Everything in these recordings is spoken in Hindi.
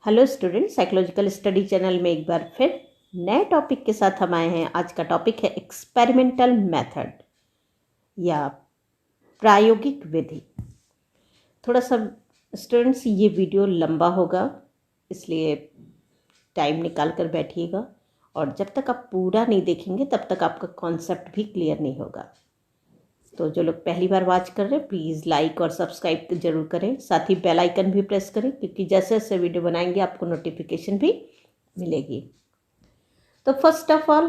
Hello student, psychological study channel में एक बार फिर नए टॉपिक के साथ हम आए हैं। आज का टॉपिक है एक्सपेरिमेंटल मेथड या प्रायोगिक विधि। थोड़ा सा स्टूडेंट्स ये वीडियो लंबा होगा, इसलिए टाइम निकाल कर बैठिएगा और जब तक आप पूरा नहीं देखेंगे तब तक आपका कॉन्सेप्ट भी क्लियर नहीं होगा। तो जो लोग पहली बार वॉच कर रहे हैं प्लीज़ लाइक और सब्सक्राइब ज़रूर करें, साथ ही बेल आइकन भी प्रेस करें क्योंकि जैसे जैसे वीडियो बनाएंगे आपको नोटिफिकेशन भी मिलेगी। तो फर्स्ट ऑफ ऑल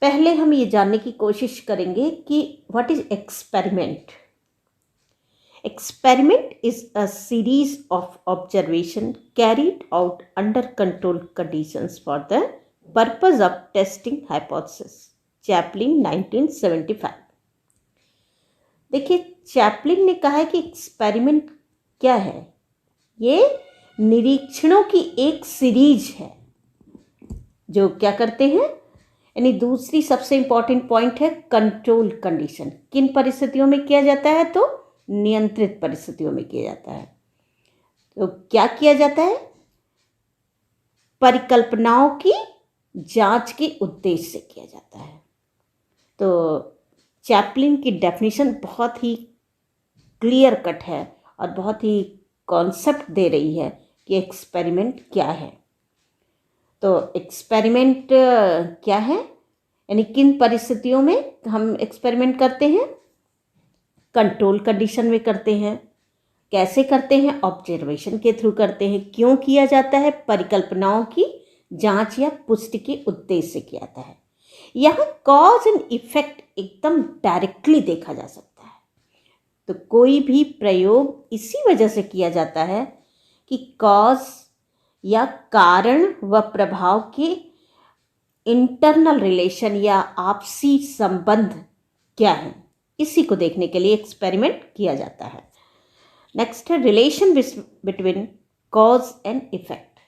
पहले हम ये जानने की कोशिश करेंगे कि what is experiment. Experiment is a series of observation carried out under control conditions for the purpose of testing hypothesis. Chaplin 1975। देखिए, चैपलिन ने कहा है कि एक्सपेरिमेंट क्या है? ये निरीक्षणों की एक सीरीज है जो क्या करते हैं, यानी दूसरी सबसे इंपॉर्टेंट पॉइंट है कंट्रोल कंडीशन। किन परिस्थितियों में किया जाता है? तो नियंत्रित परिस्थितियों में किया जाता है। तो क्या किया जाता है? परिकल्पनाओं की जांच के उद्देश्य से किया जाता है। तो चैपलिन की डेफिनेशन बहुत ही क्लियर कट है और बहुत ही कॉन्सेप्ट दे रही है कि एक्सपेरिमेंट क्या है। तो एक्सपेरिमेंट क्या है, यानी किन परिस्थितियों में हम एक्सपेरिमेंट करते हैं? कंट्रोल कंडीशन में करते हैं। कैसे करते हैं? ऑब्जर्वेशन के थ्रू करते हैं। क्यों किया जाता है? परिकल्पनाओं की जांच या पुष्टि के उद्देश्य से किया जाता है। यहाँ कॉज एंड इफेक्ट एकदम डायरेक्टली देखा जा सकता है। तो कोई भी प्रयोग इसी वजह से किया जाता है कि कॉज या कारण व प्रभाव के इंटरनल रिलेशन या आपसी संबंध क्या है, इसी को देखने के लिए एक्सपेरिमेंट किया जाता है। नेक्स्ट है relation between cause and effect.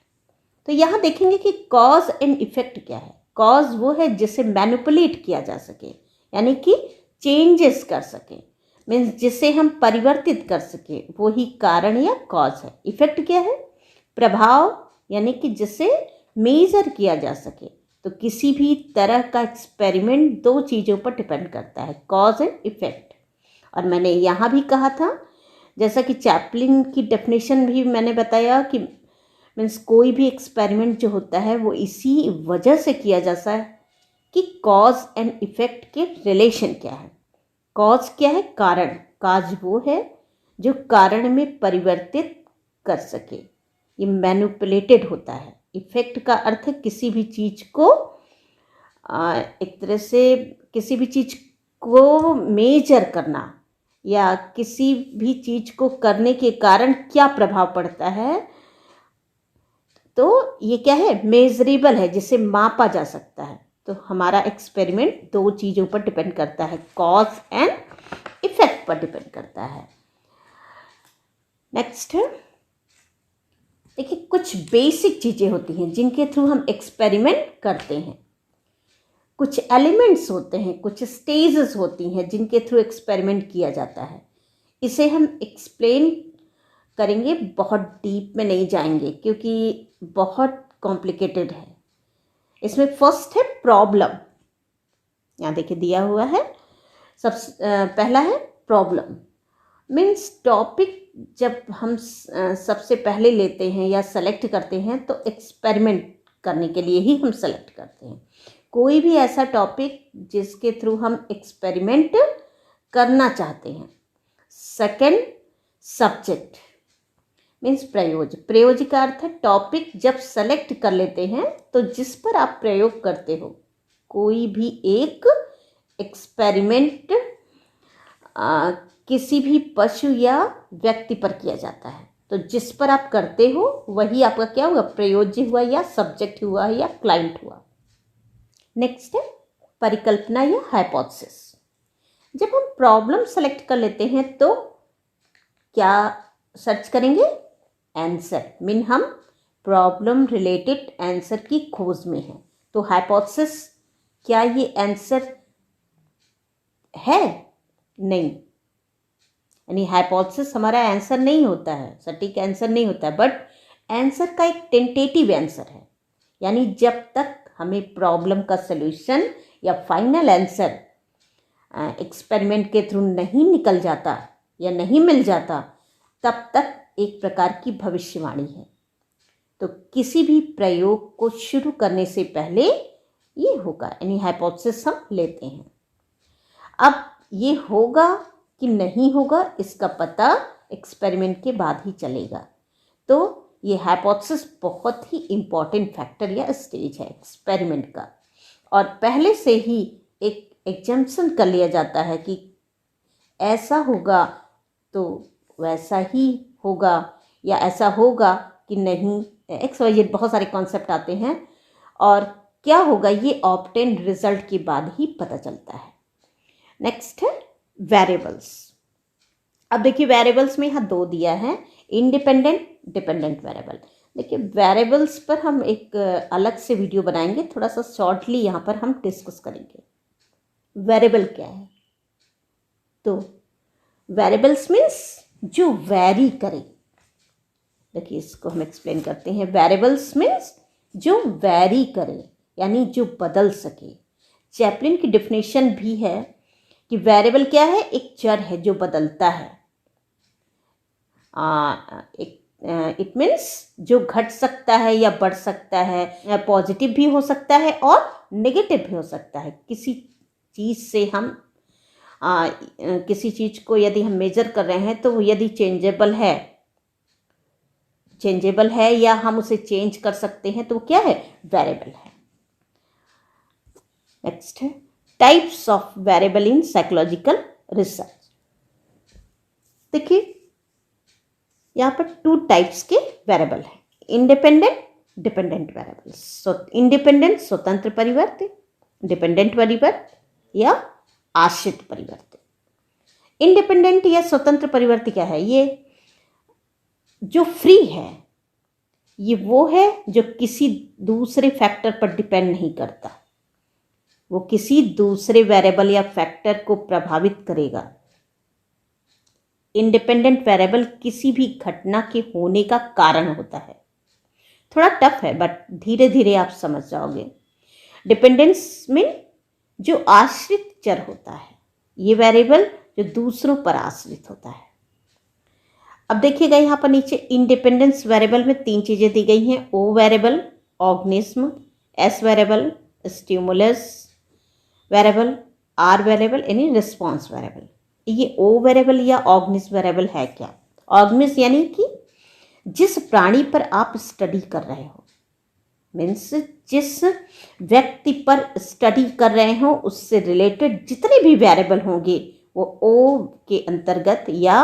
तो यहाँ देखेंगे कि कॉज एंड इफेक्ट क्या है। कॉज वो है जिसे मैनिपुलेट किया जा सके, यानी कि चेंजेस कर सके, मीन्स जिसे हम परिवर्तित कर सके, वो ही कारण या कॉज है। इफेक्ट क्या है? प्रभाव, यानी कि जिसे मेजर किया जा सके। तो किसी भी तरह का एक्सपेरिमेंट दो चीज़ों पर डिपेंड करता है, कॉज एंड इफेक्ट। और मैंने यहाँ भी कहा था, जैसा कि चैपलिन की डेफिनेशन भी मैंने बताया कि मीन्स कोई भी एक्सपेरिमेंट जो होता है वो इसी वजह से किया जाता है कि कॉज एंड इफेक्ट के रिलेशन क्या है। कॉज क्या है? कारण। काज वो है जो कारण में परिवर्तित कर सके, ये मैनिपुलेटेड होता है। इफेक्ट का अर्थ है किसी भी चीज़ को एक तरह से किसी भी चीज़ को मेजर करना या किसी भी चीज़ को करने के कारण क्या प्रभाव पड़ता है। तो ये क्या है? मेजरेबल है, जिसे मापा जा सकता है। तो हमारा एक्सपेरिमेंट दो चीज़ों पर डिपेंड करता है, कॉज एंड इफेक्ट पर डिपेंड करता है। नेक्स्ट है, देखिए कुछ बेसिक चीज़ें होती हैं जिनके थ्रू हम एक्सपेरिमेंट करते हैं। कुछ एलिमेंट्स होते हैं, कुछ स्टेजेस होती हैं जिनके थ्रू एक्सपेरिमेंट किया जाता है। इसे हम एक्सप्लेन करेंगे, बहुत डीप में नहीं जाएंगे क्योंकि बहुत कॉम्प्लिकेटेड है। इसमें फर्स्ट है प्रॉब्लम। यहाँ देखिए दिया हुआ है, पहला है प्रॉब्लम। मीन्स टॉपिक जब हम सबसे पहले लेते हैं या सेलेक्ट करते हैं तो एक्सपेरिमेंट करने के लिए ही हम सेलेक्ट करते हैं कोई भी ऐसा टॉपिक जिसके थ्रू हम एक्सपेरिमेंट करना चाहते हैं। सेकंड, सब्जेक्ट मीन्स प्रयोज्य। प्रयोज्य का अर्थ है टॉपिक जब सेलेक्ट कर लेते हैं तो जिस पर आप प्रयोग करते हो। कोई भी एक एक्सपेरिमेंट किसी भी पशु या व्यक्ति पर किया जाता है, तो जिस पर आप करते हो वही आपका क्या हुआ? प्रयोज्य हुआ या सब्जेक्ट हुआ या क्लाइंट हुआ। नेक्स्ट है परिकल्पना या हाइपोथेसिस। जब हम प्रॉब्लम सेलेक्ट कर लेते हैं तो क्या सर्च करेंगे? आंसर। मीन हम प्रॉब्लम रिलेटेड आंसर की खोज में हैं। तो हाइपोथेसिस, क्या ये आंसर है? नहीं, यानी हाइपोथेसिस हमारा आंसर नहीं होता है, सटीक आंसर नहीं होता है, बट आंसर का एक टेंटेटिव आंसर है, यानी जब तक हमें प्रॉब्लम का सलूशन या फाइनल आंसर एक्सपेरिमेंट के थ्रू नहीं निकल जाता या नहीं मिल जाता, तब तक एक प्रकार की भविष्यवाणी है। तो किसी भी प्रयोग को शुरू करने से पहले ये होगा, यानी हाइपोथेसिस हम लेते हैं। अब ये होगा कि नहीं होगा इसका पता एक्सपेरिमेंट के बाद ही चलेगा। तो ये हाइपोथेसिस बहुत ही इम्पॉर्टेंट फैक्टर या स्टेज है एक्सपेरिमेंट का, और पहले से ही एक एग्जम्पशन कर लिया जाता है कि ऐसा होगा तो वैसा ही होगा, या ऐसा होगा कि नहीं, ये बहुत सारे कॉन्सेप्ट आते हैं, और क्या होगा ये ऑब्टेन रिजल्ट के बाद ही पता चलता है। नेक्स्ट है वेरिएबल्स। अब देखिए वेरिएबल्स में यहाँ 2 दिया है, इंडिपेंडेंट, डिपेंडेंट वेरिएबल। देखिए वेरिएबल्स पर हम एक अलग से वीडियो बनाएंगे, थोड़ा सा शॉर्टली यहाँ पर हम डिस्कस करेंगे वेरिएबल क्या है। तो वेरिएबल्स मीन्स जो वैरी करे। देखिए इसको हम एक्सप्लेन करते हैं। वेरिएबल्स मीन्स जो वैरी करे, यानी जो बदल सके। चैपलिन की डेफिनेशन भी है कि वेरिएबल क्या है, एक चर है जो बदलता है। इट मीन्स जो घट सकता है या बढ़ सकता है, पॉजिटिव भी हो सकता है और नेगेटिव भी हो सकता है। किसी चीज़ से हम किसी चीज़ को यदि हम मेजर कर रहे हैं तो वो यदि चेंजेबल है या हम उसे चेंज कर सकते हैं तो वो क्या है, वेरिएबल है। नेक्स्ट है types of variable in psychological research. देखिए यहाँ पर 2 टाइप्स के वेरिएबल है, इंडिपेंडेंट, डिपेंडेंट वेरिएबल्स। इंडिपेंडेंट स्वतंत्र परिवर्त, डिपेंडेंट परिवर्त या आश्रित परिवर्त। इंडिपेंडेंट या स्वतंत्र परिवर्त क्या है, ये जो फ्री है, ये वो है जो किसी दूसरे फैक्टर पर डिपेंड नहीं करता, वो किसी दूसरे वेरिएबल या फैक्टर को प्रभावित करेगा। इंडिपेंडेंट वेरिएबल किसी भी घटना के होने का कारण होता है। थोड़ा टफ है बट धीरे धीरे आप समझ जाओगे। डिपेंडेंस में जो आश्रित चर होता है, ये वेरिएबल जो दूसरों पर आश्रित होता है। अब देखिएगा यहाँ पर नीचे इंडिपेंडेंस वेरिएबल में 3 चीज़ें दी गई हैं, O variable, organism, S variable, stimulus variable, R variable यानी रिस्पॉन्स वेरिएबल। ये ओ वेरिएबल या ऑर्गेनिज्म वेरिएबल है क्या? ऑर्गेनिज्म यानी कि जिस प्राणी पर आप स्टडी कर रहे हो, मीन्स जिस व्यक्ति पर स्टडी कर रहे हो उससे रिलेटेड जितने भी वेरिएबल होंगे वो ओ के अंतर्गत या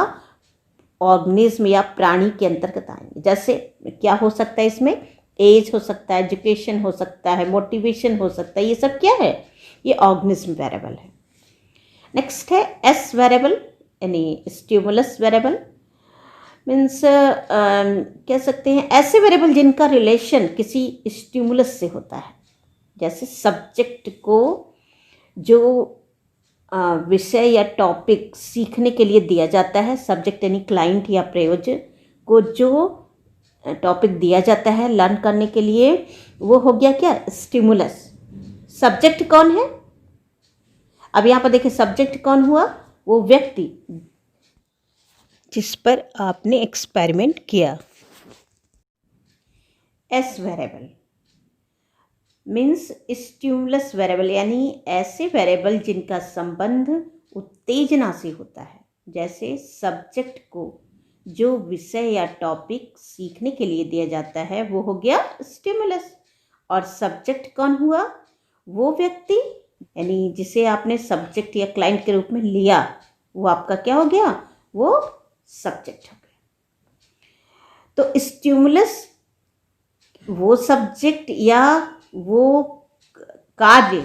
ऑर्गेनिज्म या प्राणी के अंतर्गत आएंगे। जैसे क्या हो सकता है इसमें, एज हो सकता है, एजुकेशन हो सकता है, मोटिवेशन हो सकता है, ये सब क्या है, ये ऑर्गेनिज्म वेरिएबल है। नेक्स्ट है एस वेरिएबल यानी स्टिमुलस वेरिएबल। मीन्स कह सकते हैं ऐसे वेरिएबल जिनका रिलेशन किसी स्टिमुलस से होता है। जैसे सब्जेक्ट को जो विषय या टॉपिक सीखने के लिए दिया जाता है, सब्जेक्ट यानी क्लाइंट या प्रयोजक को जो टॉपिक दिया जाता है लर्न करने के लिए, वो हो गया क्या, स्टिमुलस। सब्जेक्ट कौन है, अब यहाँ पर देखिए सब्जेक्ट कौन हुआ, वो व्यक्ति जिस पर आपने एक्सपेरिमेंट किया। S variable means stimulus variable यानी ऐसे वेरिएबल जिनका संबंध उत्तेजना से होता है। जैसे सब्जेक्ट को जो विषय या टॉपिक सीखने के लिए दिया जाता है वो हो गया स्टिमुलस, और सब्जेक्ट कौन हुआ, वो व्यक्ति यानी जिसे आपने सब्जेक्ट या क्लाइंट के रूप में लिया, वो आपका क्या हो गया, वो सब्जेक्ट हो गया। तो स्टिमुलस वो सब्जेक्ट या वो कार्य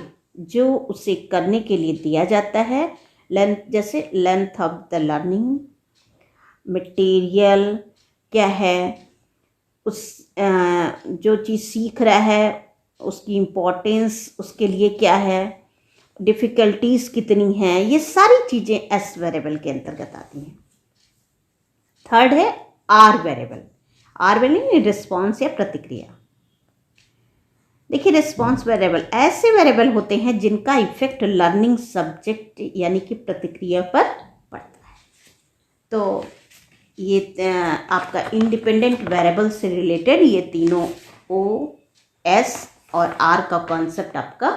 जो उसे करने के लिए दिया जाता है। लेंथ, जैसे length of the learning, material क्या है, उस जो चीज़ सीख रहा है उसकी इम्पोर्टेंस उसके लिए क्या है, डिफ़िकल्टीज़ कितनी हैं, ये सारी चीज़ें एस वेरिएबल के अंतर्गत आती हैं। थर्ड है R variable. R variable response या प्रतिक्रिया। देखिए, रिस्पॉन्स वेरिएबल ऐसे वेरिएबल होते हैं जिनका इफेक्ट लर्निंग सब्जेक्ट यानी कि प्रतिक्रिया पर पड़ता है। तो ये आपका इंडिपेंडेंट वेरिएबल से रिलेटेड ये तीनों ओ, एस और आर का कॉन्सेप्ट आपका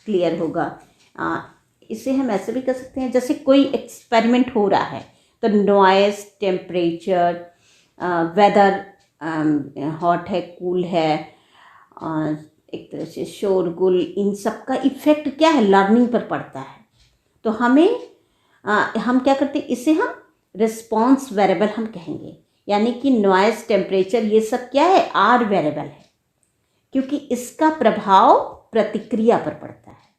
क्लियर होगा। इसे हम ऐसे भी कर सकते हैं, जैसे कोई एक्सपेरिमेंट हो रहा है तो नॉइस, टेम्परेचर, वेदर हॉट है, कूल है, एक तरह से शोरगुल, इन सब का इफेक्ट क्या है, लर्निंग पर पड़ता है। तो हम क्या करते हैं, इसे हम रिस्पॉन्स वेरिएबल हम कहेंगे, यानी कि नॉइस, टेम्परेचर, ये सब क्या है, आर वेरिएबल है, क्योंकि इसका प्रभाव प्रतिक्रिया पर पड़ता है।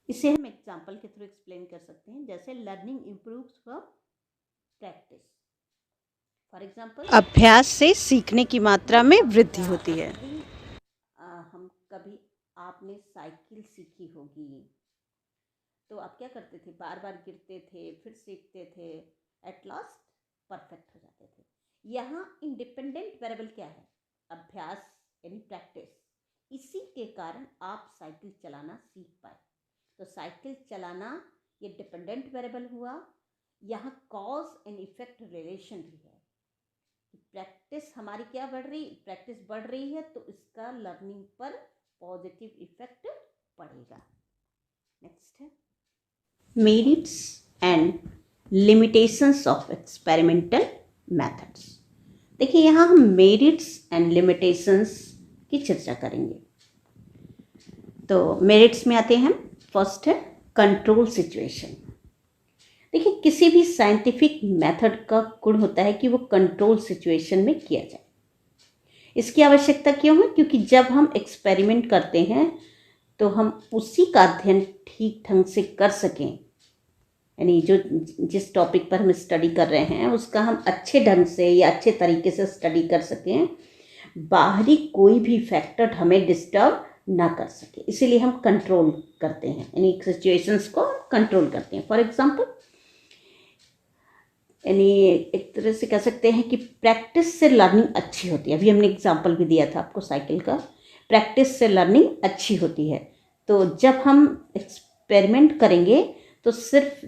इसे हम एग्जाम्पल के थ्रू एक्सप्लेन कर सकते हैं, जैसे learning improves from practice. For example, अभ्यास से सीखने की मात्रा में वृद्धि होती है। हम कभी आपने साइकिल सीखी होगी, तो आप क्या करते थे, बार बार गिरते थे, फिर सीखते थे, एट लास्ट परफेक्ट हो जाते थे। यहाँ इंडिपेंडेंट वेरिएबल क्या है, अभ्यास यानी प्रैक्टिस। इसी के कारण आप साइकिल चलाना सीख पाए। तो साइकिल चलाना ये डिपेंडेंट वेरिएबल हुआ। यहाँ कॉज एंड इफेक्ट रिलेशन भी है। प्रैक्टिस हमारी क्या बढ़ रही, प्रैक्टिस बढ़ रही है तो इसका लर्निंग पर पॉजिटिव इफेक्ट पड़ेगा। नेक्स्ट है merits and limitations of experimental methods. देखिए, यहाँ हम मेरिट्स एंड लिमिटेशंस की चर्चा करेंगे। तो मेरिट्स में आते हैं, फर्स्ट है कंट्रोल सिचुएशन। देखिए, किसी भी साइंटिफिक मेथड का गुण होता है कि वो कंट्रोल सिचुएशन में किया जाए। इसकी आवश्यकता क्यों है, क्योंकि जब हम एक्सपेरिमेंट करते हैं तो हम उसी का अध्ययन ठीक ढंग से कर सकें, यानी जिस टॉपिक पर हम स्टडी कर रहे हैं उसका हम अच्छे ढंग से या अच्छे तरीके से स्टडी कर सकें, बाहरी कोई भी फैक्टर हमें डिस्टर्ब ना कर सके। इसीलिए हम कंट्रोल करते हैं, यानी सिचुएशंस को कंट्रोल करते हैं। फॉर एग्जांपल, यानी एक तरह से कह सकते हैं कि प्रैक्टिस से लर्निंग अच्छी होती है। अभी हमने एग्जांपल भी दिया था आपको साइकिल का, प्रैक्टिस से लर्निंग अच्छी होती है। तो जब हम एक्सपेरिमेंट करेंगे तो सिर्फ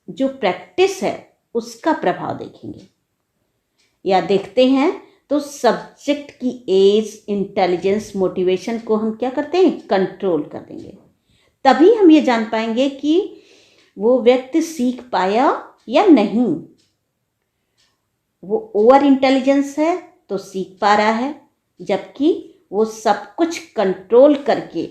जो प्रैक्टिस है उसका प्रभाव देखेंगे या देखते हैं, तो सब्जेक्ट की एज, इंटेलिजेंस, मोटिवेशन को हम क्या करते हैं, कंट्रोल कर देंगे। तभी हम ये जान पाएंगे कि वो व्यक्ति सीख पाया या नहीं। वो ओवर इंटेलिजेंस है तो सीख पा रहा है, जबकि वो सब कुछ कंट्रोल करके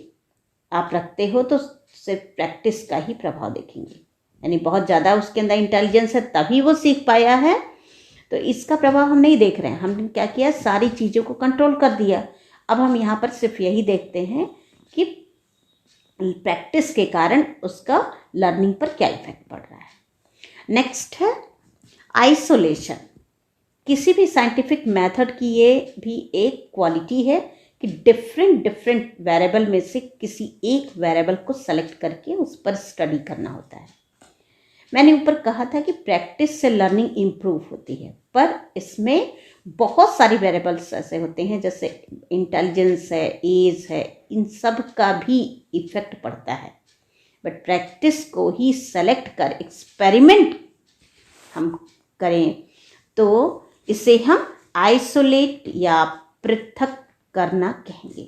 आप रखते हो तो सिर्फ प्रैक्टिस का ही प्रभाव देखेंगे। यानी बहुत ज़्यादा उसके अंदर इंटेलिजेंस है तभी वो सीख पाया है, तो इसका प्रभाव हम नहीं देख रहे हैं। हमने क्या किया, सारी चीज़ों को कंट्रोल कर दिया। अब हम यहाँ पर सिर्फ यही देखते हैं कि प्रैक्टिस के कारण उसका लर्निंग पर क्या इफेक्ट पड़ रहा है। नेक्स्ट है आइसोलेशन। किसी भी साइंटिफिक मेथड की ये भी एक क्वालिटी है कि डिफरेंट वेरिएबल में से किसी एक वेरिएबल को सेलेक्ट करके उस पर स्टडी करना होता है। मैंने ऊपर कहा था कि प्रैक्टिस से लर्निंग इम्प्रूव होती है, पर इसमें बहुत सारे वेरिएबल्स ऐसे होते हैं, जैसे इंटेलिजेंस है, एज है, इन सब का भी इफेक्ट पड़ता है। बट प्रैक्टिस को ही सेलेक्ट कर एक्सपेरिमेंट हम करें तो इसे हम आइसोलेट या पृथक करना कहेंगे,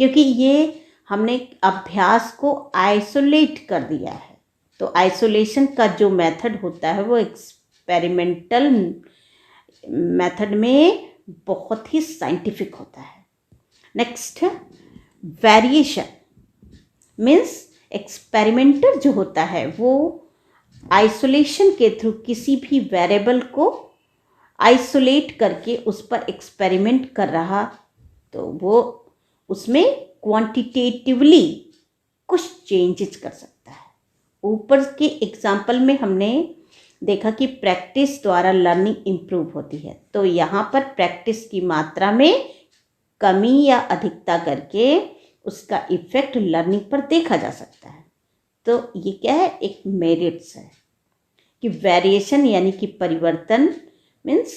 क्योंकि ये हमने अभ्यास को आइसोलेट कर दिया है। तो आइसोलेशन का जो मेथड होता है वो एक्सपेरिमेंटल मेथड में बहुत ही साइंटिफिक होता है। नेक्स्ट है वेरिएशन। मीन्स एक्सपेरिमेंटर जो होता है वो आइसोलेशन के थ्रू किसी भी वेरिएबल को आइसोलेट करके उस पर एक्सपेरिमेंट कर रहा, तो वो उसमें क्वांटिटेटिवली कुछ चेंजेस कर सकता है। ऊपर के एग्जाम्पल में हमने देखा कि प्रैक्टिस द्वारा लर्निंग इम्प्रूव होती है, तो यहाँ पर प्रैक्टिस की मात्रा में कमी या अधिकता करके उसका इफेक्ट लर्निंग पर देखा जा सकता है। तो ये क्या है, एक मेरिट्स है कि वेरिएशन यानी कि परिवर्तन मीन्स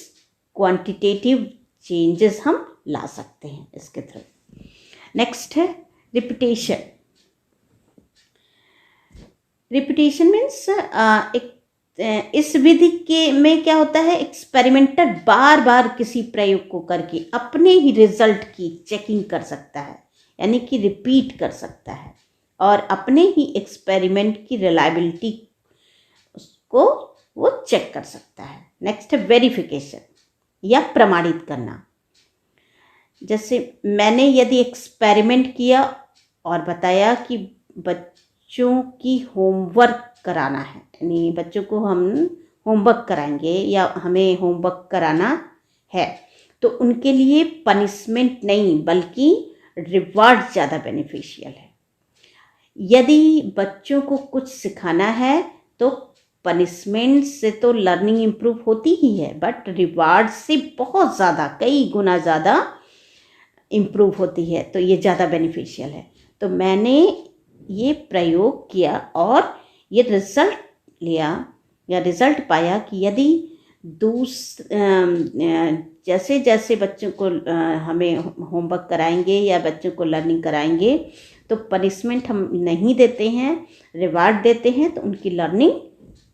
क्वांटिटेटिव चेंजेस हम ला सकते हैं इसके थ्रू। नेक्स्ट है रिपीटेशन। रिपीटेशन मीन्स इस विधि के में क्या होता है, एक्सपेरिमेंटर बार बार किसी प्रयोग को करके अपने ही रिजल्ट की चेकिंग कर सकता है, यानी कि रिपीट कर सकता है और अपने ही एक्सपेरिमेंट की रिलायबिलिटी को वो चेक कर सकता है। नेक्स्ट है वेरिफिकेशन या प्रमाणित करना। जैसे मैंने यदि एक्सपेरिमेंट किया और बताया कि बच्चों की होमवर्क कराना है, यानी बच्चों को हम होमवर्क कराएंगे या हमें होमवर्क कराना है, तो उनके लिए पनिशमेंट नहीं बल्कि रिवार्ड ज़्यादा बेनिफिशियल है। यदि बच्चों को कुछ सिखाना है तो पनिशमेंट से तो लर्निंग इम्प्रूव होती ही है, बट रिवार्ड से बहुत ज़्यादा, कई गुना ज़्यादा इम्प्रूव होती है, तो ये ज़्यादा बेनिफिशियल है। तो मैंने ये प्रयोग किया और ये रिज़ल्ट लिया या रिज़ल्ट पाया कि यदि जैसे जैसे बच्चों को हमें होमवर्क कराएंगे या बच्चों को लर्निंग कराएंगे तो पनिशमेंट हम नहीं देते हैं, रिवार्ड देते हैं, तो उनकी लर्निंग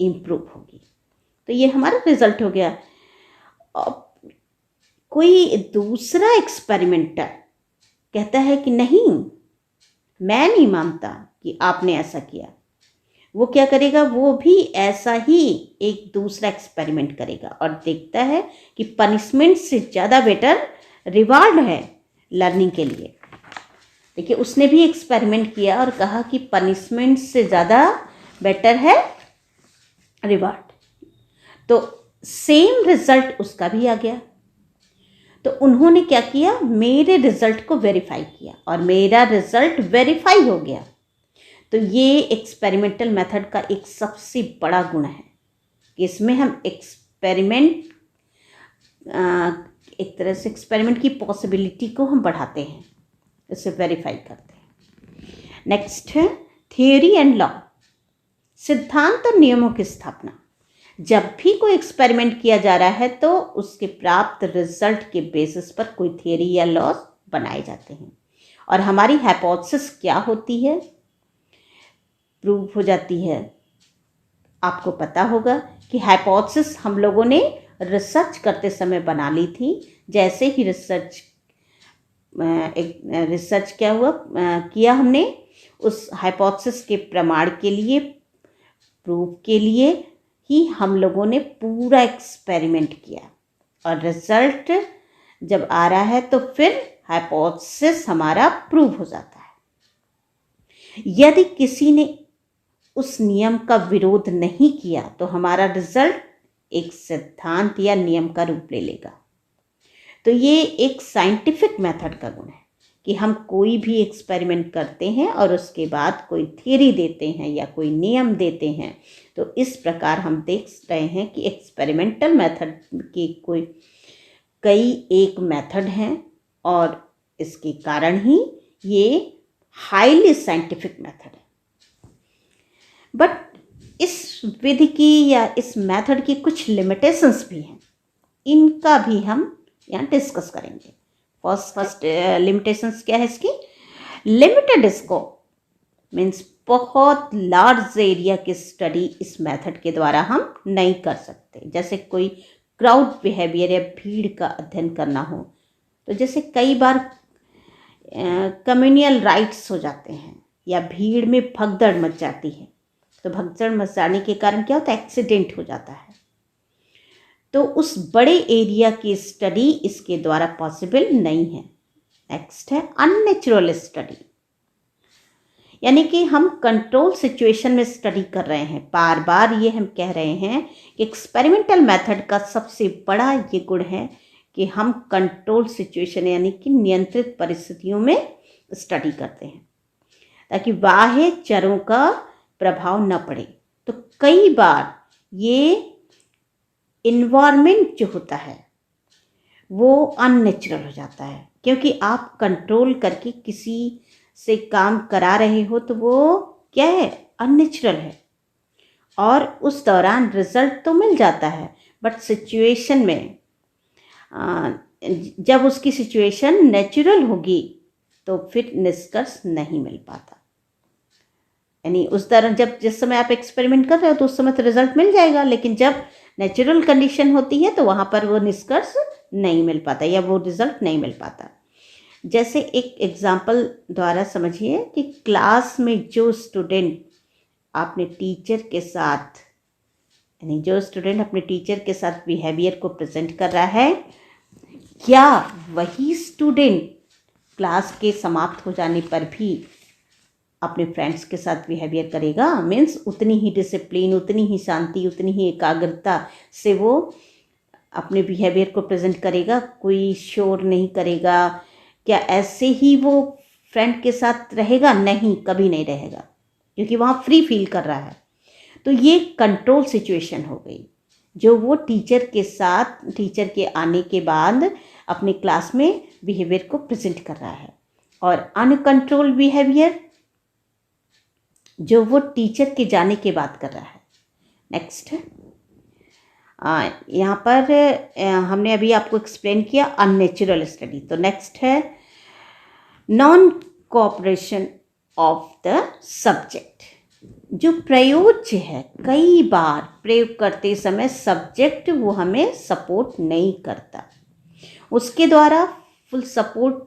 इम्प्रूव होगी। तो ये हमारा रिज़ल्ट हो गया। कोई दूसरा एक्सपेरिमेंटर कहता है कि नहीं, मैं नहीं मानता कि आपने ऐसा किया, वो क्या करेगा, वो भी ऐसा ही एक दूसरा एक्सपेरिमेंट करेगा और देखता है कि पनिशमेंट से ज़्यादा बेटर रिवार्ड है लर्निंग के लिए। देखिए, उसने भी एक्सपेरिमेंट किया और कहा कि पनिशमेंट से ज़्यादा बेटर है रिवार्ड, तो सेम रिजल्ट उसका भी आ गया। तो उन्होंने क्या किया, मेरे रिजल्ट को वेरीफाई किया और मेरा रिजल्ट वेरीफाई हो गया। तो ये एक्सपेरिमेंटल मेथड का एक सबसे बड़ा गुण है कि इसमें हम एक्सपेरिमेंट एक तरह से एक्सपेरिमेंट की पॉसिबिलिटी को हम बढ़ाते हैं, इसे वेरीफाई करते हैं। नेक्स्ट है थियोरी एंड लॉ, सिद्धांत और नियमों की स्थापना। जब भी कोई एक्सपेरिमेंट किया जा रहा है तो उसके प्राप्त रिजल्ट के बेसिस पर कोई थियोरी या लॉ बनाए जाते हैं और हमारी हाइपोथेसिस क्या होती है, प्रूव हो जाती है। आपको पता होगा कि हाइपोथेसिस हम लोगों ने रिसर्च करते समय बना ली थी। जैसे ही रिसर्च क्या हुआ, किया हमने, उस हाइपोथेसिस के प्रमाण के लिए, प्रूफ के लिए ही हम लोगों ने पूरा एक्सपेरिमेंट किया और रिजल्ट जब आ रहा है तो फिर हाइपोथेसिस हमारा प्रूव हो जाता है। यदि किसी ने उस नियम का विरोध नहीं किया तो हमारा रिजल्ट एक सिद्धांत या नियम का रूप ले लेगा। तो ये एक साइंटिफिक मेथड का गुण है कि हम कोई भी एक्सपेरिमेंट करते हैं और उसके बाद कोई थ्योरी देते हैं या कोई नियम देते हैं। तो इस प्रकार हम देख रहे हैं कि एक्सपेरिमेंटल मेथड के कई एक मेथड हैं और इसके कारण ही ये हाईली साइंटिफिक मेथड है। बट इस विधि की या इस मेथड की कुछ लिमिटेशंस भी हैं, इनका भी हम यहाँ डिस्कस करेंगे। फर्स्ट लिमिटेशंस क्या है इसकी, लिमिटेड स्कोप मीन्स बहुत लार्ज एरिया की स्टडी इस मेथड के द्वारा हम नहीं कर सकते। जैसे कोई क्राउड बिहेवियर या भीड़ का अध्ययन करना हो, तो जैसे कई बार कम्युनियल राइट्स हो जाते हैं या भीड़ में भगदड़ मच जाती है, तो भगदड़ मच जाने के कारण क्या होता है, एक्सीडेंट हो जाता है। तो उस बड़े एरिया की स्टडी इसके द्वारा पॉसिबल नहीं है। नेक्स्ट है अननेचुरल स्टडी, यानी कि हम कंट्रोल सिचुएशन में स्टडी कर रहे हैं। बार बार ये हम कह रहे हैं कि एक्सपेरिमेंटल मेथड का सबसे बड़ा ये गुण है कि हम कंट्रोल सिचुएशन यानी कि नियंत्रित परिस्थितियों में स्टडी करते हैं ताकि बाह्य चरों का प्रभाव न पड़े। तो कई बार ये इन्वायरमेंट जो होता है वो अननेचुरल हो जाता है, क्योंकि आप कंट्रोल करके किसी से काम करा रहे हो तो वो क्या है, अननेचुरल है, और उस दौरान रिजल्ट तो मिल जाता है बट सिचुएशन में जब उसकी सिचुएशन नेचुरल होगी तो फिर निष्कर्ष नहीं मिल पाता। यानी उस तरह जिस समय आप एक्सपेरिमेंट कर रहे हो तो उस समय तो रिजल्ट मिल जाएगा, लेकिन जब नेचुरल कंडीशन होती है तो वहाँ पर वो निष्कर्ष नहीं मिल पाता या वो रिजल्ट नहीं मिल पाता। जैसे एक एग्जाम्पल द्वारा समझिए कि क्लास में जो स्टूडेंट अपने टीचर के साथ, यानी जो स्टूडेंट अपने टीचर के साथ बिहेवियर को प्रेजेंट कर रहा है, क्या वही स्टूडेंट क्लास के समाप्त हो जाने पर भी अपने फ्रेंड्स के साथ बिहेवियर करेगा? मीन्स उतनी ही डिसिप्लिन, उतनी ही शांति, उतनी ही एकाग्रता से वो अपने बिहेवियर को प्रेजेंट करेगा, कोई शोर नहीं करेगा? क्या ऐसे ही वो फ्रेंड के साथ रहेगा? नहीं, कभी नहीं रहेगा, क्योंकि वहाँ फ्री फील कर रहा है। तो ये कंट्रोल सिचुएशन हो गई, जो वो टीचर के साथ, टीचर के आने के बाद अपने क्लास में बिहेवियर को प्रेजेंट कर रहा है। और अनकंट्रोल्ड बिहेवियर जो वो टीचर के जाने के बाद कर रहा है। नेक्स्ट है, यहाँ पर हमने अभी आपको एक्सप्लेन किया अननेचुरल स्टडी। तो नेक्स्ट है non cooperation of the subject. जो प्रयोज्य है, कई बार प्रयोग करते समय सब्जेक्ट वो हमें सपोर्ट नहीं करता, उसके द्वारा फुल सपोर्ट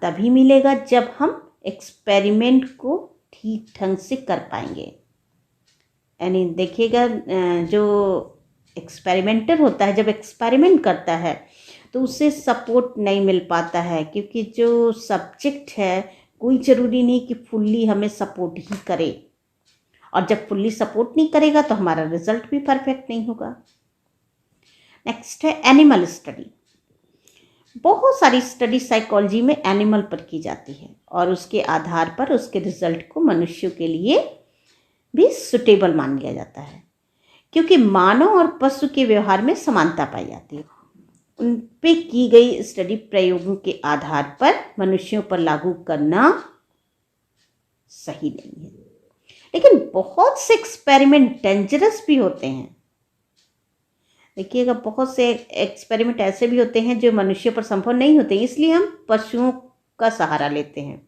तभी मिलेगा जब हम एक्सपेरिमेंट को ठीक ढंग से कर पाएंगे। यानी देखिएगा, जो एक्सपेरिमेंटर होता है जब एक्सपेरिमेंट करता है तो उसे सपोर्ट नहीं मिल पाता है, क्योंकि जो सब्जेक्ट है कोई ज़रूरी नहीं कि फुल्ली हमें सपोर्ट ही करे, और जब फुल्ली सपोर्ट नहीं करेगा तो हमारा रिजल्ट भी परफेक्ट नहीं होगा। नेक्स्ट है एनिमल स्टडी। बहुत सारी स्टडी साइकोलॉजी में एनिमल पर की जाती है और उसके आधार पर उसके रिजल्ट को मनुष्यों के लिए भी सुटेबल मान लिया जाता है, क्योंकि मानव और पशु के व्यवहार में समानता पाई जाती है। उन पे की गई स्टडी प्रयोगों के आधार पर मनुष्यों पर लागू करना सही नहीं है। लेकिन बहुत से एक्सपेरिमेंट डेंजरस भी होते हैं। देखिएगा, बहुत से एक्सपेरिमेंट ऐसे भी होते हैं जो मनुष्य पर संभव नहीं होते, इसलिए हम पशुओं का सहारा लेते हैं।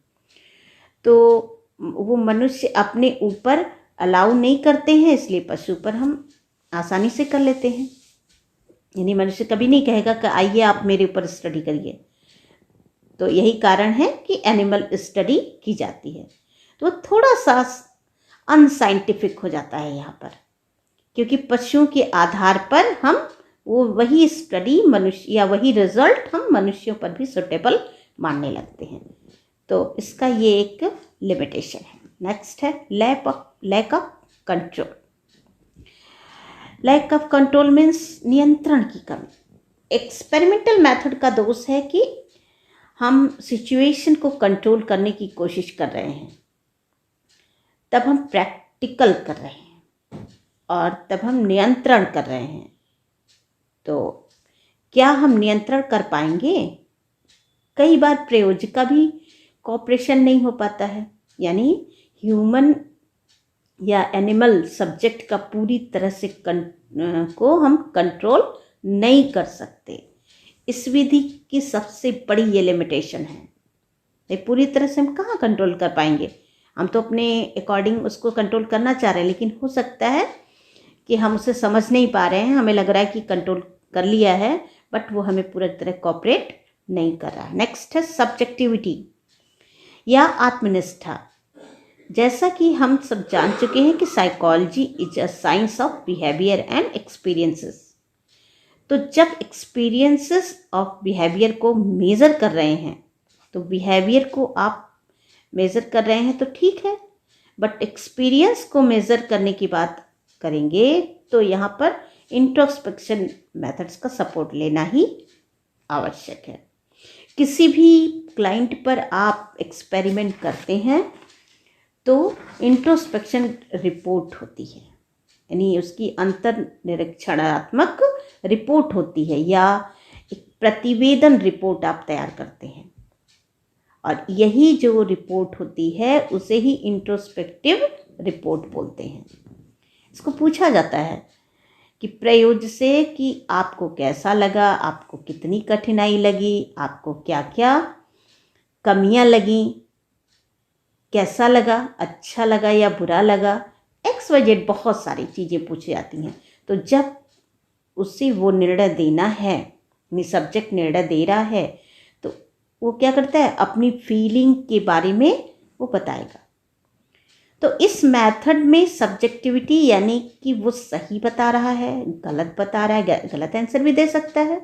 तो वो मनुष्य अपने ऊपर अलाउ नहीं करते हैं, इसलिए पशु पर हम आसानी से कर लेते हैं। यानी मनुष्य कभी नहीं कहेगा कि आइए आप मेरे ऊपर स्टडी करिए। तो यही कारण है कि एनिमल स्टडी की जाती है। तो थोड़ा सा अनसाइंटिफिक हो जाता है यहाँ पर, क्योंकि पशुओं के आधार पर हम वो वही स्टडी मनुष्य या वही रिजल्ट हम मनुष्यों पर भी सुटेबल मानने लगते हैं। तो इसका ये एक लिमिटेशन है। नेक्स्ट है lack of control. Lack of control means नियंत्रण की कमी। एक्सपेरिमेंटल मेथड का दोष है कि हम सिचुएशन को कंट्रोल करने की कोशिश कर रहे हैं, तब हम प्रैक्टिकल कर रहे हैं और तब हम नियंत्रण कर रहे हैं। तो क्या हम नियंत्रण कर पाएंगे? कई बार प्रयोज्य का भी कोऑपरेशन नहीं हो पाता है, यानी ह्यूमन या एनिमल सब्जेक्ट का पूरी तरह से को हम कंट्रोल नहीं कर सकते। इस विधि की सबसे बड़ी ये लिमिटेशन है। ये पूरी तरह से हम कहाँ कंट्रोल कर पाएंगे? हम तो अपने अकॉर्डिंग उसको कंट्रोल करना चाह रहे हैं, लेकिन हो सकता है कि हम उसे समझ नहीं पा रहे हैं। हमें लग रहा है कि कंट्रोल कर लिया है, बट वो हमें पूरी तरह कोऑपरेट नहीं कर रहा है। नेक्स्ट है सब्जेक्टिविटी या आत्मनिष्ठा। जैसा कि हम सब जान चुके हैं कि psychology is a science of behaviour and experiences. तो जब एक्सपीरियंसेस ऑफ बिहेवियर को मेज़र कर रहे हैं, तो बिहेवियर को आप मेज़र कर रहे हैं तो ठीक है, बट एक्सपीरियंस को मेज़र करने की बात करेंगे तो यहाँ पर इंट्रोस्पेक्शन मेथड्स का सपोर्ट लेना ही आवश्यक है। किसी भी क्लाइंट पर आप एक्सपेरिमेंट करते हैं तो इंट्रोस्पेक्शन रिपोर्ट होती है, यानी उसकी अंतर निरीक्षणात्मक रिपोर्ट होती है या एक प्रतिवेदन रिपोर्ट आप तैयार करते हैं, और यही जो रिपोर्ट होती है उसे ही इंट्रोस्पेक्टिव रिपोर्ट बोलते हैं। इसको पूछा जाता है कि प्रयोज्य से कि आपको कैसा लगा, आपको कितनी कठिनाई लगी, आपको क्या क्या कमियां लगी, कैसा लगा, अच्छा लगा या बुरा लगा, XYZ बहुत सारी चीज़ें पूछी जाती हैं। तो जब उससे वो निर्णय देना है, सब्जेक्ट निर्णय दे रहा है, तो वो क्या करता है, अपनी फीलिंग के बारे में वो बताएगा। तो इस मेथड में सब्जेक्टिविटी यानी कि वो सही बता रहा है, गलत बता रहा है, गलत आंसर भी दे सकता है,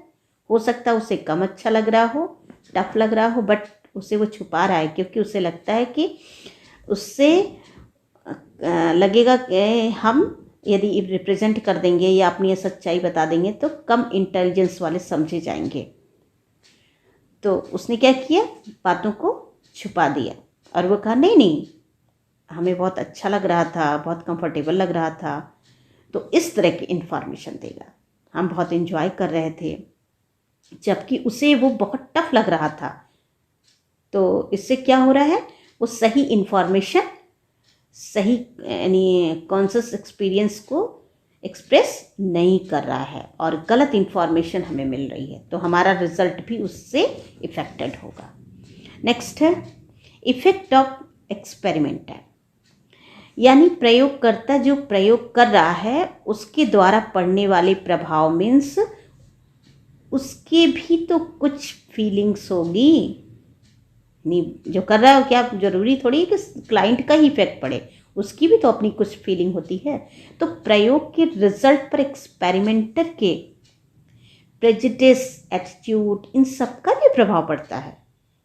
हो सकता है उसे कम अच्छा लग रहा हो, टफ लग रहा हो, बट उसे वो छुपा रहा है क्योंकि उसे लगता है कि उससे लगेगा कि हम यदि रिप्रेजेंट कर देंगे या अपनी सच्चाई बता देंगे तो कम इंटेलिजेंस वाले समझे जाएंगे। तो उसने क्या किया, बातों को छुपा दिया और वो कहा नहीं नहीं, हमें बहुत अच्छा लग रहा था, बहुत कंफर्टेबल लग रहा था, तो इस तरह की इन्फॉर्मेशन देगा, हम बहुत इन्जॉय कर रहे थे, जबकि उसे वो बहुत टफ लग रहा था। तो इससे क्या हो रहा है, वो सही इन्फॉर्मेशन, सही यानी कॉन्शियस एक्सपीरियंस को एक्सप्रेस नहीं कर रहा है और गलत इन्फॉर्मेशन हमें मिल रही है, तो हमारा रिजल्ट भी उससे इफेक्टेड होगा। नेक्स्ट है इफेक्ट ऑफ एक्सपेरिमेंटर, यानी प्रयोगकर्ता जो प्रयोग कर रहा है उसके द्वारा पड़ने वाले प्रभाव, मीन्स उसकी भी तो कुछ फीलिंग्स होगी, नहीं जो कर रहा है क्या जरूरी थोड़ी है कि क्लाइंट का ही इफेक्ट पड़े, उसकी भी तो अपनी कुछ फीलिंग होती है। तो प्रयोग के रिजल्ट पर एक्सपेरिमेंटर के प्रेजुडिस, एटीट्यूड, इन सब का भी प्रभाव पड़ता है,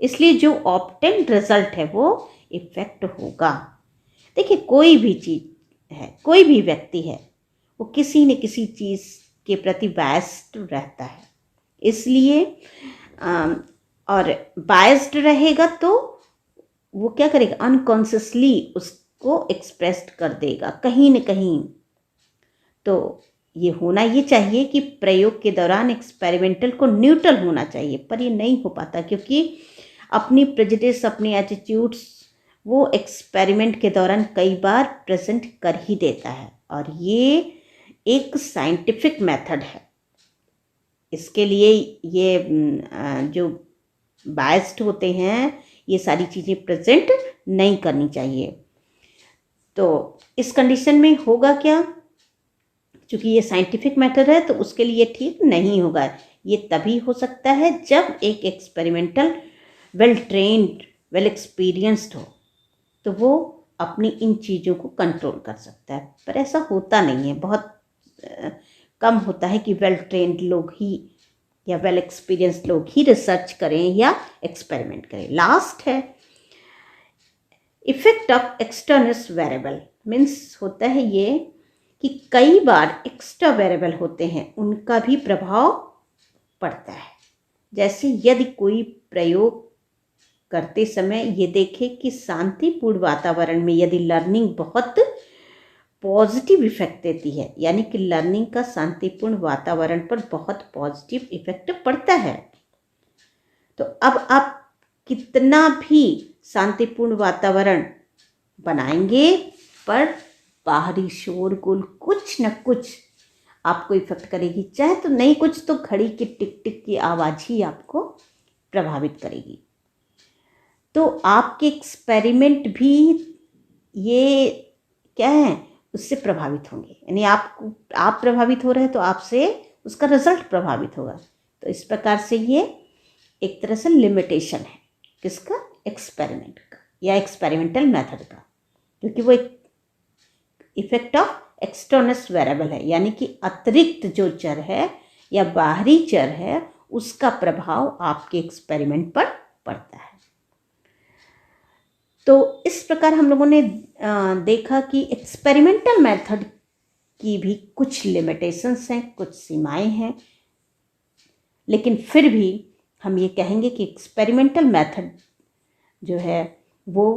इसलिए जो ऑब्टेन्ड रिजल्ट है वो इफेक्ट होगा। देखिए कोई भी चीज़ है, कोई भी व्यक्ति है, वो किसी न किसी चीज़ के प्रति बायस्ड रहता है, इसलिए और बायस्ड रहेगा तो वो क्या करेगा, अनकॉन्शियसली उसको एक्सप्रेस कर देगा कहीं न कहीं। तो ये होना ये चाहिए कि प्रयोग के दौरान एक्सपेरिमेंटल को न्यूट्रल होना चाहिए, पर ये नहीं हो पाता क्योंकि अपनी प्रेजुडिस, अपनी एटीट्यूड्स वो एक्सपेरिमेंट के दौरान कई बार प्रेजेंट कर ही देता है, और ये एक साइंटिफिक मेथड है। इसके लिए ये जो बायस्ड होते हैं ये सारी चीज़ें प्रेजेंट नहीं करनी चाहिए। तो इस कंडीशन में होगा क्या, क्योंकि ये साइंटिफिक मेथड है तो उसके लिए ठीक नहीं होगा। ये तभी हो सकता है जब एक experimental well trained, well experienced हो, तो वो अपनी इन चीज़ों को कंट्रोल कर सकता है, पर ऐसा होता नहीं है, बहुत कम होता है कि वेल ट्रेन्ड लोग ही या वेल एक्सपीरियंस्ड लोग ही रिसर्च करें या एक्सपेरिमेंट करें। लास्ट है इफेक्ट ऑफ एक्सटर्नस वेरिएबल, मीन्स होता है ये कि कई बार एक्स्ट्रा वेरिएबल होते हैं उनका भी प्रभाव पड़ता है। जैसे यदि कोई प्रयोग करते समय ये देखे कि शांतिपूर्ण वातावरण में यदि लर्निंग बहुत पॉजिटिव इफेक्ट देती है, यानी कि लर्निंग का शांतिपूर्ण वातावरण पर बहुत पॉजिटिव इफेक्ट पड़ता है, तो अब आप कितना भी शांतिपूर्ण वातावरण बनाएंगे पर बाहरी शोरगुल कुछ न कुछ आपको इफेक्ट करेगी, चाहे तो नहीं कुछ तो घड़ी की टिक टिक की आवाज़ ही आपको प्रभावित करेगी। तो आपके एक्सपेरिमेंट भी ये क्या है, उससे प्रभावित होंगे, यानी आप प्रभावित हो रहे हैं तो आपसे उसका रिजल्ट प्रभावित होगा। तो इस प्रकार से ये एक तरह से लिमिटेशन है किसका, एक्सपेरिमेंट का या एक्सपेरिमेंटल मेथड का, क्योंकि वो एक इफेक्ट ऑफ एक्सटर्नस वेरिएबल है, यानी कि अतिरिक्त जो चर है या बाहरी चर है उसका प्रभाव आपके एक्सपेरिमेंट पर पड़ता है। तो इस प्रकार हम लोगों ने देखा कि एक्सपेरिमेंटल मेथड की भी कुछ लिमिटेशंस हैं, कुछ सीमाएं हैं, लेकिन फिर भी हम ये कहेंगे कि एक्सपेरिमेंटल मेथड जो है वो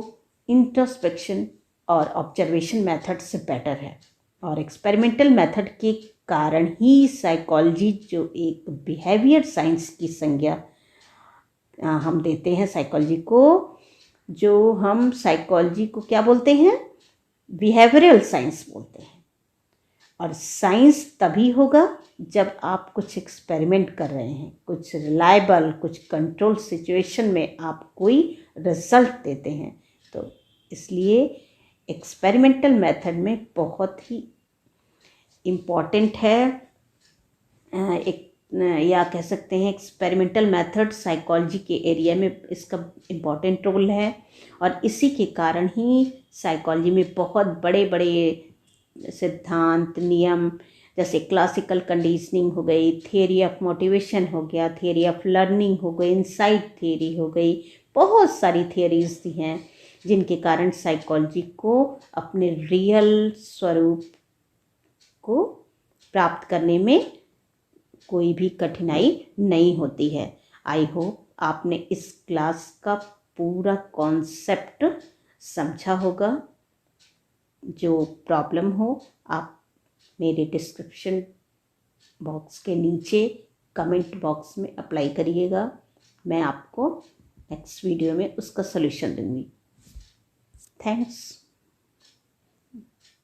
इंट्रोस्पेक्शन और ऑब्जर्वेशन मेथड से बेटर है, और एक्सपेरिमेंटल मेथड के कारण ही साइकोलॉजी जो एक बिहेवियर साइंस की संज्ञा हम देते हैं साइकोलॉजी को, जो हम साइकोलॉजी को क्या बोलते हैं, बिहेवियरल साइंस बोलते हैं, और साइंस तभी होगा जब आप कुछ एक्सपेरिमेंट कर रहे हैं, कुछ रिलायबल, कुछ कंट्रोल सिचुएशन में आप कोई रिजल्ट देते हैं। तो इसलिए एक्सपेरिमेंटल मेथड में बहुत ही इम्पॉर्टेंट है एक या कह सकते हैं एक्सपेरिमेंटल मेथड साइकोलॉजी के एरिया में इसका इम्पॉर्टेंट रोल है। और इसी के कारण ही साइकोलॉजी में बहुत बड़े बड़े सिद्धांत, नियम, जैसे क्लासिकल कंडीशनिंग हो गई, थियरी ऑफ मोटिवेशन हो गया, थियरी ऑफ लर्निंग हो गई, इनसाइट थियरी हो गई, बहुत सारी थियरीज दी हैं जिनके कारण साइकोलॉजी को अपने रियल स्वरूप को प्राप्त करने में कोई भी कठिनाई नहीं होती है। आई होप आपने इस क्लास का पूरा कॉन्सेप्ट समझा होगा। जो प्रॉब्लम हो आप मेरे डिस्क्रिप्शन बॉक्स के नीचे कमेंट बॉक्स में अप्लाई करिएगा, मैं आपको नेक्स्ट वीडियो में उसका सलूशन दूंगी। थैंक्स।